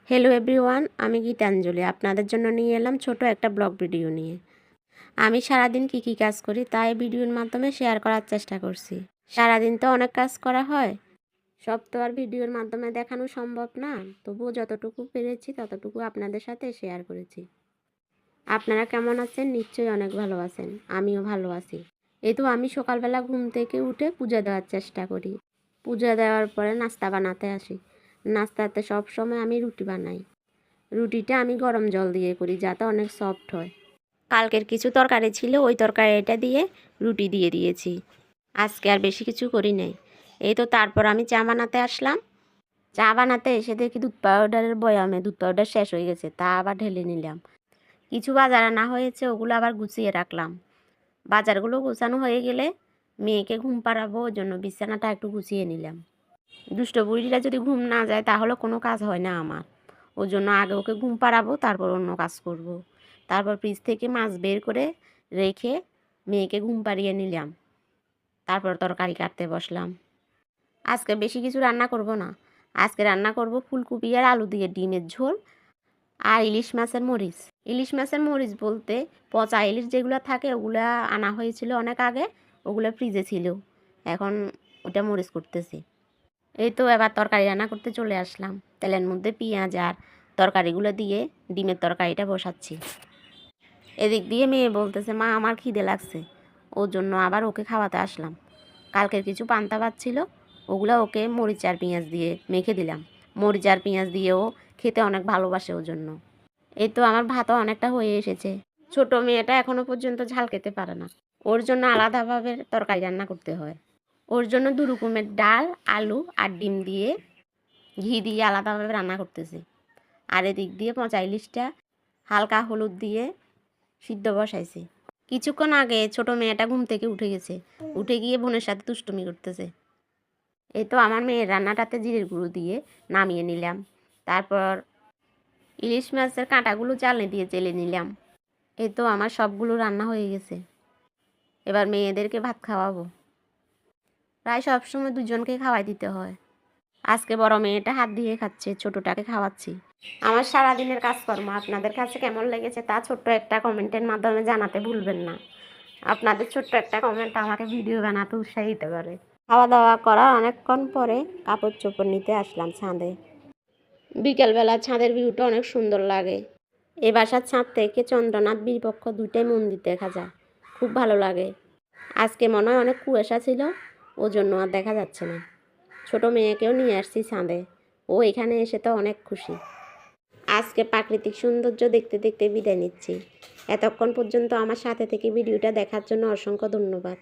Hello everyone, আমি গীতাঞ্জলি আপনাদের জন্য নিয়ে এলাম ছোট একটা ব্লগ ভিডিও নিয়ে। আমি সারাদিন কি কাজ করি তাই ভিডিওর মাধ্যমে শেয়ার করার চেষ্টা করছি। সারাদিন তো অনেক কাজ করা হয়, সব তো আর ভিডিওর মাধ্যমে দেখানো সম্ভব না, তবুও যতটুকু পেরেছি ততটুকু আপনাদের সাথে শেয়ার করেছি। আপনারা কেমন আছেন? নিশ্চয়ই অনেক ভালো আছেন, আমিও ভালো আছি। এই তো আমি সকালবেলা ঘুম থেকে উঠে পূজা দেওয়ার চেষ্টা করি। পূজা দেওয়ার পরে নাস্তা বানাতে আসি। নাস্তাতে সব সময় আমি রুটি বানাই। রুটিটা আমি গরম জল দিয়ে করি যাতে অনেক সফট হয়। কালকের কিছু তরকারি ছিল, ওই তরকারিটা দিয়ে রুটি দিয়ে দিয়েছি। আজকে আর বেশি কিছু করি নাই। এই তো তারপর আমি চা বানাতে আসলাম। চা বানাতে এসে দেখি দুধ পাউডারের বয়ামে দুধ পাউডার শেষ হয়ে গেছে, তা আবার ঢেলে নিলাম। কিছু বাজার আনা হয়েছে, ওগুলো আবার গুছিয়ে রাখলাম। বাজারগুলো গোছানো হয়ে গেলে মেয়েকে ঘুম পাড়াবো, ওই জন্য বিছানাটা একটু গুছিয়ে নিলাম। দুষ্ট বুড়িটা যদি ঘুম না যায় তাহলে কোনো কাজ হয় না আমার। ওই জন্য আগে ওকে ঘুম পাড়াবো, তারপর অন্য কাজ করব। তারপর ফ্রিজ থেকে মাছ বের করে রেখে মেয়েকে ঘুম পাড়িয়ে নিলাম। তারপর তরকারি কাটতে বসলাম। আজকে বেশি কিছু রান্না করব না। আজকে রান্না করব ফুলকপি আর আলু দিয়ে ডিমের ঝোল আর ইলিশ মাছের মরিচ। ইলিশ মাছের মরিচ বলতে পচা ইলিশ যেগুলো থাকে ওগুলা আনা হয়েছিল অনেক আগে, ওগুলো ফ্রিজে ছিল, এখন ওটা মরিচ করতেছি। এই তো এবার তরকারি রান্না করতে চলে আসলাম। তেলের মধ্যে পেঁয়াজ আর তরকারিগুলো দিয়ে ডিমের তরকারিটা বসাচ্ছি। এদিক দিয়ে মেয়ে বলতেছে, মা আমার খিদে লাগছে, ওর জন্য আবার ওকে খাওয়াতে আসলাম। কালকের কিছু পান্তা ভাত ছিল, ওগুলো ওকে মরিচ আর পেঁয়াজ দিয়ে মেখে দিলাম। মরিচ আর পেঁয়াজ দিয়েও খেতে অনেক ভালোবাসে ওর জন্য। এই তো আমার ভাতও অনেকটা হয়ে এসেছে। ছোট মেয়েটা এখনো পর্যন্ত ঝাল খেতে পারে না, ওর জন্য আলাদাভাবে তরকারি রান্না করতে হয়। ওর জন্য 2 রকমের ডাল, আলু আর ডিম দিয়ে ঘি দিয়ে আলাদাভাবে রান্না করতেছি। আর এদিক দিয়ে পচা ইলিশটা হালকা হলুদ দিয়ে সিদ্ধ বসাইছি। কিছুক্ষণ আগে ছোট মেয়েটা ঘুম থেকে উঠে গেছে, উঠে গিয়ে বোনের সাথে দুষ্টুমি করতেছে। এই তো আমার মেয়ের রান্নাটাতে জিরের গুঁড়ো দিয়ে নামিয়ে নিলাম। তারপর ইলিশ মাছের কাঁটাগুলো চালনি দিয়ে চেলে নিলাম। এই তো আমার সবগুলো রান্না হয়ে গেছে। এবার মেয়েদেরকে ভাত খাওয়াবো। প্রায় সবসময় দুজনকে খাওয়াই দিতে হয়। আজকে বড় মেয়েটা হাত দিয়ে খাচ্ছে, ছোটটাকে খাওয়াচ্ছি। আমার সারাদিনের কাজকর্ম আপনাদের কাছে কেমন লেগেছে তা ছোট্ট একটা কমেন্টের মাধ্যমে জানাতে ভুলবেন না। আপনাদের ছোট্ট একটা কমেন্ট আমাকে ভিডিও বানাতে উৎসাহিত করে। খাওয়া দাওয়া করার অনেকক্ষণ পরে কাপড় চোপড় নিতে আসলাম ছাদে। বিকেলবেলা ছাদের ভিউটা অনেক সুন্দর লাগে। এ বাসার ছাদ থেকে চন্দ্রনাথ বিপক্ষ দুইটাই মন্দির দেখা যায়, খুব ভালো লাগে। আজকে মনে হয় অনেক কুয়াশা ছিল, ওই জন্য আর দেখা যাচ্ছে না। ছোট মেয়েকেও নিয়ে আসছি ছাদে, ও এখানে এসে তো অনেক খুশি। আজকে প্রাকৃতিক সৌন্দর্য দেখতে দেখতে বিদায় নিচ্ছি। এতক্ষণ পর্যন্ত আমার সাথে থেকে ভিডিওটা দেখার জন্য অসংখ্য ধন্যবাদ।